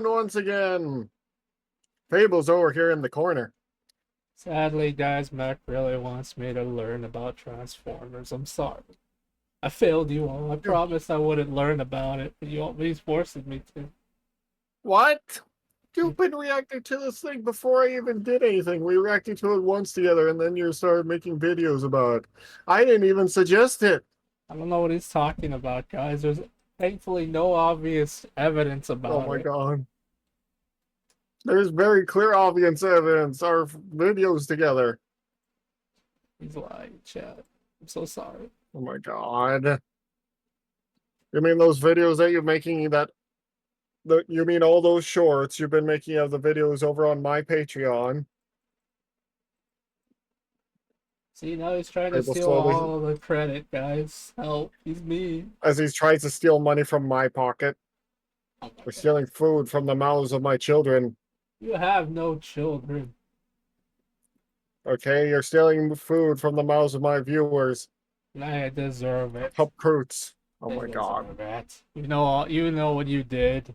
on once again. Fable's over here in the corner. Sadly, guys, Mac really wants me to learn about Transformers. I'm sorry. I failed you all. I promised I wouldn't learn about it, but he's forcing me to. What? You've been reacting to this thing before I even did anything. We reacted to it once together, and then you started making videos about it. I didn't even suggest it. I don't know what he's talking about, guys. There's thankfully no obvious evidence Oh about my it. god. There's very clear, obvious evidence. Our videos together. He's lying, chat. I'm so sorry. Oh my god. You mean those videos that you're making you mean all those shorts you've been making of the videos over on my Patreon? See, now he's trying to Fable steal slowly, all the credit, guys. Help. He's mean. as he tries to steal money from my pocket. Oh my We're god. stealing food from the mouths of my children. You have no children. Okay, you're stealing food from the mouths of my viewers. I deserve it. Top Croots. Oh They my god. deserve it. You know what you did.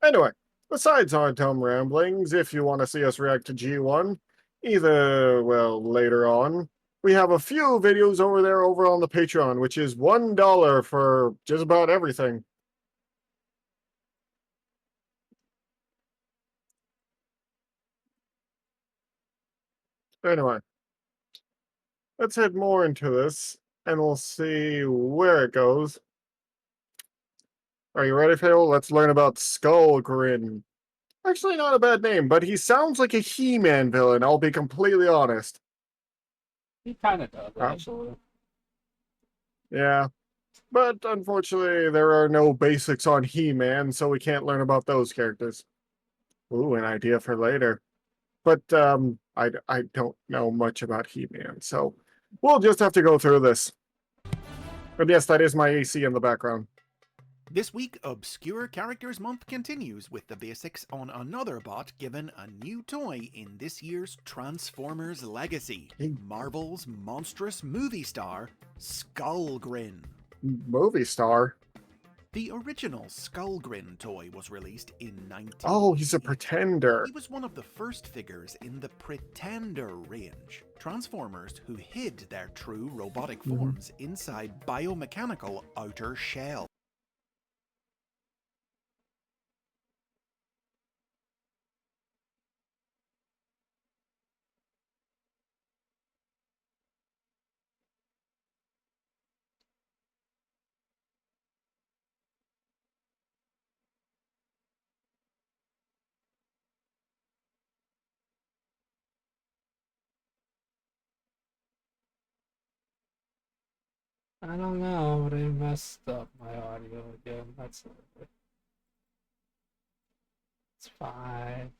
Anyway, besides our dumb ramblings, if you want to see us react to G1, either, well, later on, we have a few videos over there over on the Patreon, which is $1 for just about everything. Anyway, let's head more into this, and we'll see where it goes. Are you ready, Phil? Let's learn about Skullgrin. Actually, not a bad name, but he sounds like a He-Man villain, I'll be completely honest. He kind of does, Huh? actually. Yeah, but unfortunately, there are no basics on He-Man, so we can't learn about those characters. Ooh, an idea for later. But I don't know much about He-Man, so we'll just have to go through this. And yes, that is my AC in the background. This week, Obscure Characters Month continues with the basics on another bot given a new toy in this year's Transformers Legacy, Marvel's monstrous movie star, Skullgrin. Movie star? The original Skullgrin toy was released in 19... Oh, he's a pretender. He was one of the first figures in the Pretender range, Transformers who hid their true robotic forms inside biomechanical outer shell. I don't know, but I messed up my audio again. It's fine.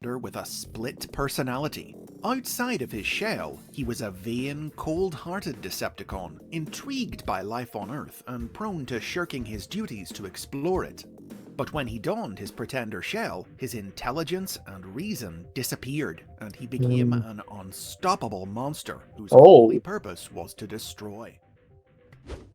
With a split personality. Outside of his shell, he was a vain, cold-hearted Decepticon, intrigued by life on Earth and prone to shirking his duties to explore it. But when he donned his Pretender shell, his intelligence and reason disappeared, and he became an unstoppable monster whose only purpose was to destroy.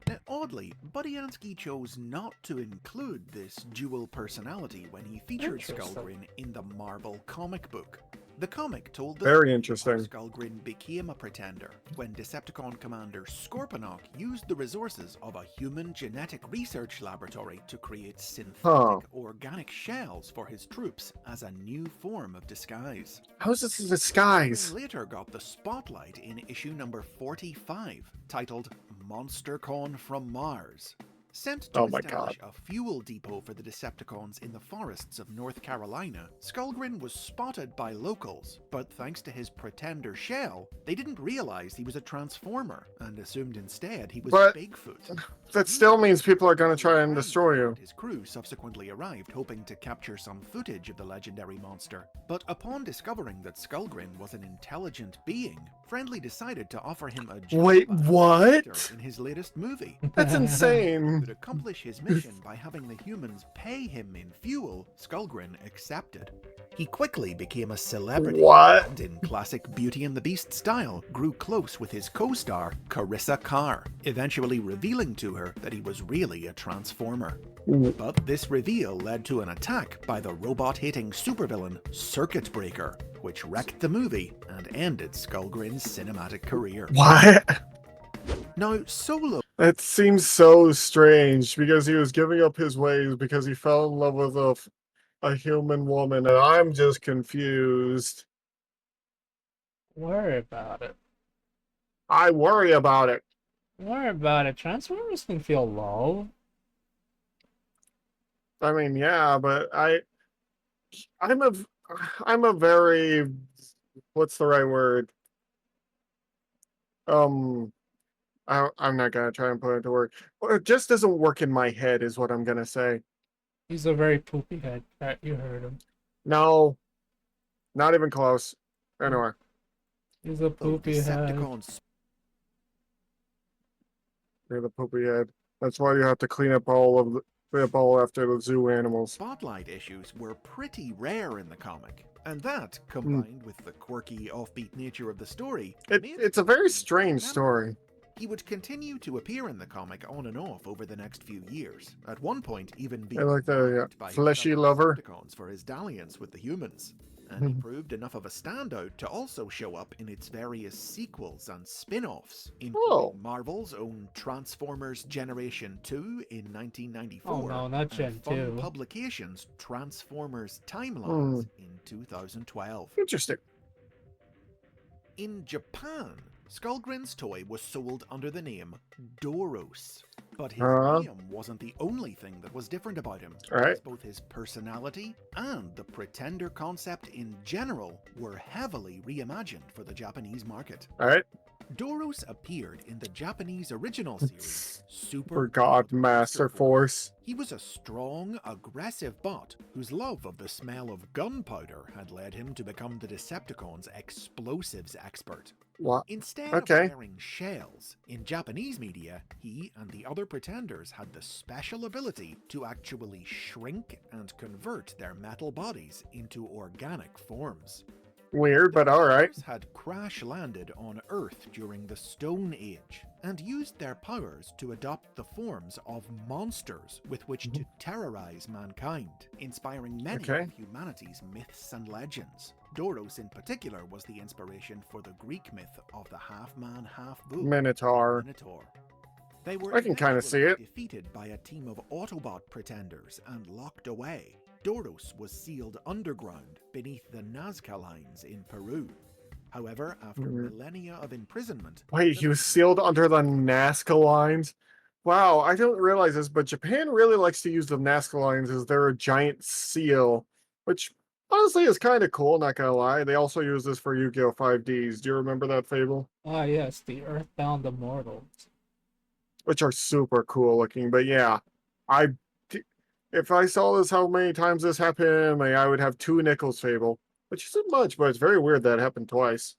Now, oddly, Budiansky chose not to include this dual personality when he featured Skullgrin in the Marvel comic book. The comic told the Very story interesting. of how Skullgrin became a pretender when Decepticon commander Scorponok used the resources of a human genetic research laboratory to create synthetic organic shells for his troops as a new form of disguise. How is this a disguise? He later got the spotlight in issue number 45, titled MonsterCon from Mars. Sent to establish a fuel depot for the Decepticons in the forests of North Carolina, Skullgrin was spotted by locals, but thanks to his Pretender shell, they didn't realize he was a Transformer and assumed instead he was Bigfoot. That still means people are going to try and destroy you. His crew subsequently arrived hoping to capture some footage of the legendary monster, but upon discovering that Skullgrin was an intelligent being, Friendly decided to offer him a job Wait, what? in his latest movie. That's insane. could accomplish his mission by having the humans pay him in fuel, Skullgrin accepted. He quickly became a celebrity What? and, in classic Beauty and the Beast style, grew close with his co-star, Carissa Carr, eventually revealing to her that he was really a transformer. But this reveal led to an attack by the robot-hating supervillain Circuit Breaker, which wrecked the movie and ended Skullgrin's cinematic career. What? Now, Solo That seems so strange because he was giving up his ways because he fell in love with a human woman, and I'm just confused. Worry about it. I worry about it. Worry about it. Transformers can feel love. I mean, yeah, but I'm a very, what's the right word? I'm not gonna try and put it to work. It just doesn't work in my head, is what I'm gonna say. He's a very poopy head. You heard him. No, not even close. Anyway, He's a poopy head. Decepticons you're the poopy head. That's why you have to clean up all after the zoo animals. spotlight issues were pretty rare in the comic, and that, combined with the quirky, offbeat nature of the story, made It's a very Skullgrin strange memorable. story. He would continue to appear in the comic on and off over the next few years, at one point even I being like the mocked by his fleshy fellow lover. Decepticons for his dalliance with the humans. And he proved enough of a standout to also show up in its various sequels and spin-offs, including Oh. Marvel's own Transformers Generation 2 in 1994, Oh no, not Gen and Fun 2. Publications' Transformers Timelines in 2012. Interesting. In Japan, Skullgrin's toy was sold under the name Doros, but his name wasn't the only thing that was different about him, Alright. as both his personality and the Pretender concept in general were heavily reimagined for the Japanese market. Alright. Doros appeared in the Japanese original series, For God, Master Force. He was a strong, aggressive bot whose love of the smell of gunpowder had led him to become the Decepticons' explosives expert. What? Instead Okay. of wearing shells, in Japanese media, he and the other pretenders had the special ability to actually shrink and convert their metal bodies into organic forms. Weird, but alright. Pretenders had crash-landed on Earth during the Stone Age, and used their powers to adopt the forms of monsters with which to terrorize mankind, inspiring many Okay. of humanity's myths and legends. Doros in particular was the inspiration for the Greek myth of the half-man, half-bull Minotaur. Minotaur. They were I can kinda see eventually it. defeated by a team of Autobot pretenders and locked away. Doros was sealed underground beneath the Nazca lines in Peru. However, after millennia of imprisonment... Wait, he was sealed under the Nazca lines? Wow, I don't realize this, but Japan really likes to use the Nazca lines as their giant seal, which honestly is kind of cool, not gonna lie. They also use this for Yu-Gi-Oh! 5Ds. Do you remember that fable? Ah yes, the Earthbound Immortals. Which are super cool looking, but yeah, if I saw this, how many times this happened, I would have 2 Nickels fable, which isn't much, but it's very weird that it happened twice.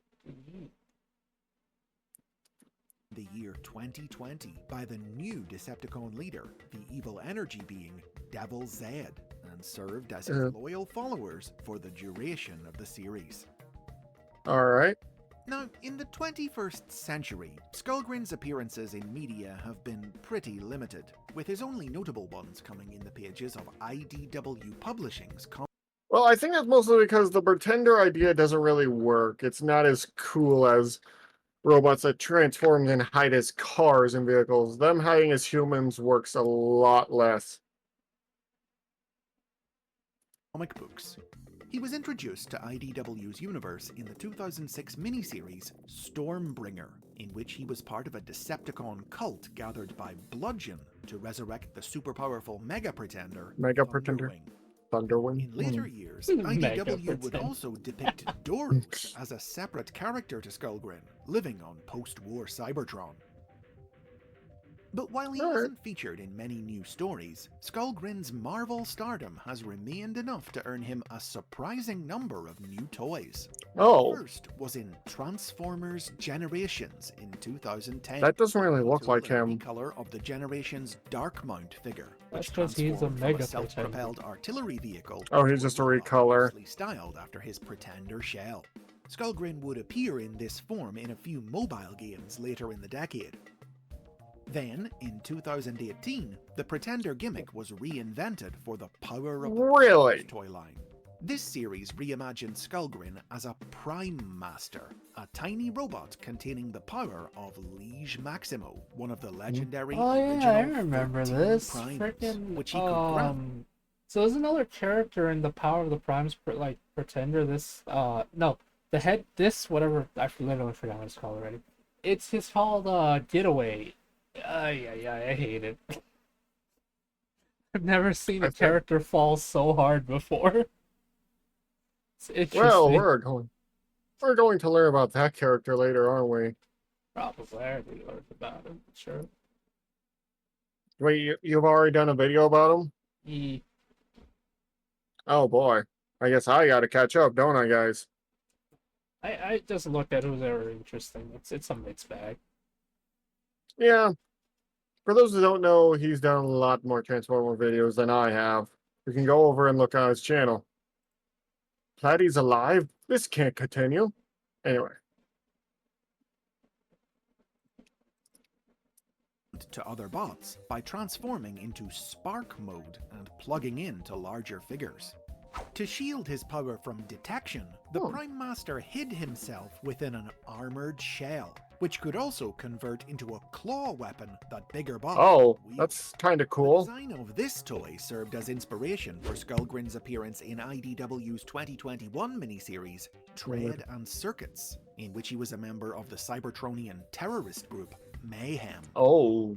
The year 2020 by the new Decepticon leader, the evil energy being Devil Zed, and served as his loyal followers for the duration of the series. Alright. Now, in the 21st century, Skullgrin's appearances in media have been pretty limited, with his only notable ones coming in the pages of IDW Publishing's Well, I think that's mostly because the Pretender idea doesn't really work. It's not as cool as robots that transform and hide as cars and vehicles. Them hiding as humans works a lot less. comic books. He was introduced to IDW's universe in the 2006 miniseries Stormbringer, in which he was part of a Decepticon cult gathered by Bludgeon to resurrect the super-powerful Mega Pretender, Mega Pretender. Thunderwing. Thunderwing. In later years, Mega IDW would Pretender. also depict Doros as a separate character to Skullgrin, living on post-war Cybertron. But while he Alright. hasn't featured in many new stories, Skullgrin's Marvel stardom has remained enough to earn him a surprising number of new toys. Oh, First was in Transformers Generations in 2010. that doesn't really look Tool like and him. recolor of the Generations Dark Mount figure, which That's 'cause he's a transformed from a Mega self-propelled artillery vehicle Oh, into he's just a robot recolor. loosely styled after his Pretender shell. Skullgrin would appear in this form in a few mobile games later in the decade. Then, in 2018, the Pretender gimmick was reinvented for the Power of the Really? toy line. This series reimagined Skullgrin as a Prime Master, a tiny robot containing the power of Liege Maximo, one of the legendary Oh yeah, I original remember 13 this. primes, Freaking which he could grab. So there's another character in the Power of the Primes, like Pretender. This no, the head. This whatever. I literally forgot what it's called already. It's called Getaway. Yeah, I hate it. I've never seen a I think- character fall so hard before. It's interesting. Well, we're going to learn about that character later, aren't we? Probably I already learned about him. Sure. Wait, you've already done a video about him? He Oh boy. I guess I gotta catch up, don't I, guys? I just looked at who's ever interesting. It's a mixed bag. Yeah. For those who don't know, he's done a lot more Transformer videos than I have. You can go over and look on his channel. Platy's alive? This can't continue. Anyway. To other bots by transforming into Spark mode and plugging into larger figures. To shield his power from detection, the Oh. Prime Master hid himself within an armored shell, which could also convert into a claw weapon that bigger bots Oh, could wield. that's kind of The cool. design of this toy served as inspiration for Skullgrin's appearance in IDW's 2021 miniseries, Tread and Circuits, in which he was a member of the Cybertronian terrorist group Mayhem. Oh,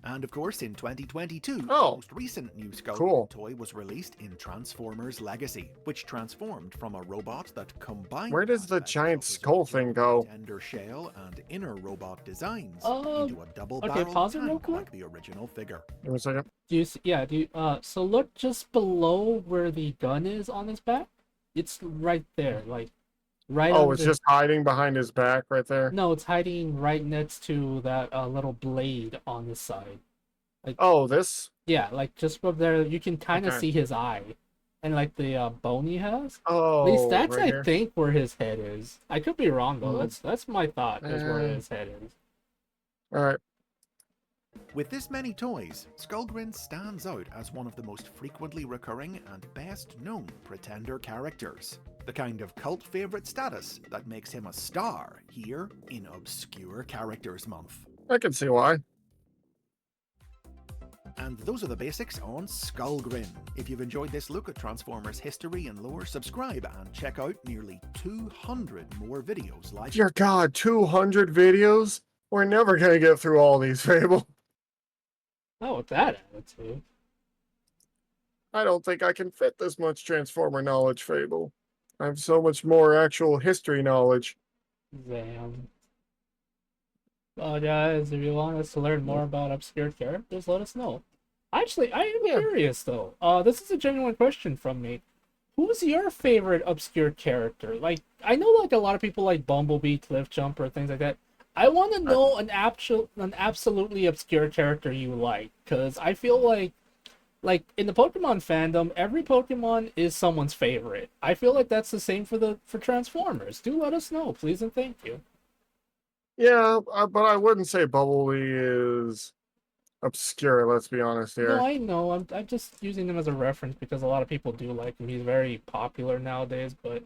And of course, in 2022, the Oh, most recent new Skullgrin cool. toy was released in Transformers Legacy, which transformed from a robot that combined Where does the aspects giant of his skull thing original go? Pretender shell and inner robot designs Um, into a double-barreled pause it real tank quick. like the original figure. Give me a second. Do you yeah, do you so look just below where the gun is on his back? It's right there, like right Oh, under it's just hiding behind his back right there. No, it's hiding right next to that little blade on the side. Oh, this? Yeah, like just up there you can kind of Okay. see his eye and like the bone he has. Oh, At least that's right I here. think where his head is. I could be wrong though. Hmm. That's my thought is where Uh. his head is. All right. With this many toys, Skullgrin stands out as one of the most frequently recurring and best known Pretender characters. The kind of cult favorite status that makes him a star here in Obscure Characters Month. I can see why. And those are the basics on Skullgrin. If you've enjoyed this look at Transformers history and lore, subscribe and check out nearly 200 more videos like Dear God, 200 videos? We're never gonna get through all these, Fable. Oh, with that attitude. I don't think I can fit this much Transformer knowledge, Fable. I have so much more actual history knowledge. Damn. Well, guys, if you want us to learn more about obscure characters, let us know. Actually, I am Yeah. curious, though. This is a genuine question from me. Who's your favorite obscure character? Like, I know, like, a lot of people like Bumblebee, Cliffjumper, things like that. I want to know an absolutely obscure character you like, because I feel like in the Pokemon fandom, every Pokemon is someone's favorite. I feel like that's the same for Transformers. Do let us know, please and thank you. Yeah, but I wouldn't say Bumblebee is obscure, let's be honest here. No, I know. I'm just using him as a reference because a lot of people do like him. He's very popular nowadays. But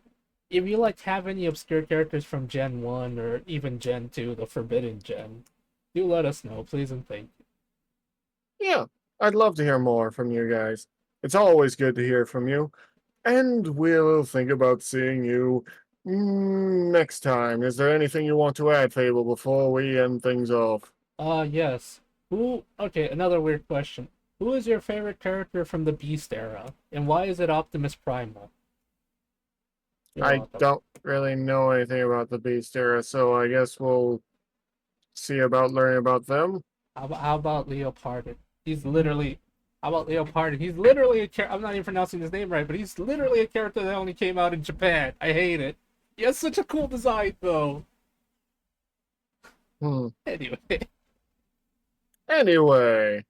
if you like have any obscure characters from Gen 1 or even Gen 2, the Forbidden Gen, do let us know, please and thank you. Yeah, I'd love to hear more from you guys. It's always good to hear from you. And we'll think about seeing you next time. Is there anything you want to add, Fable, before we end things off? Yes. Okay, another weird question. Who is your favorite character from the Beast era? And why is it Optimus Primal? You're I welcome. don't really know anything about the Beast era, so I guess we'll see about learning about them. How about Leoparded? He's literally. How about Leoparded? He's literally a character. I'm not even pronouncing his name right, but he's literally a character that only came out in Japan. I hate it. He has such a cool design, though. Hmm. Anyway. Anyway,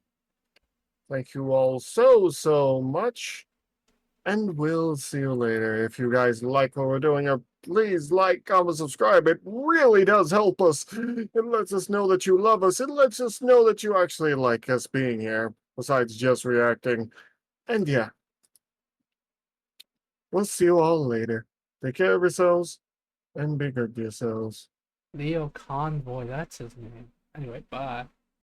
thank you all so much. And we'll see you later. If you guys like what we're doing, please like, comment, subscribe. It really does help us. It lets us know that you love us. It lets us know that you actually like us being here, besides just reacting. And yeah, we'll see you all later. Take care of yourselves, and be good to yourselves. Leo Convoy, that's his name. Anyway, bye.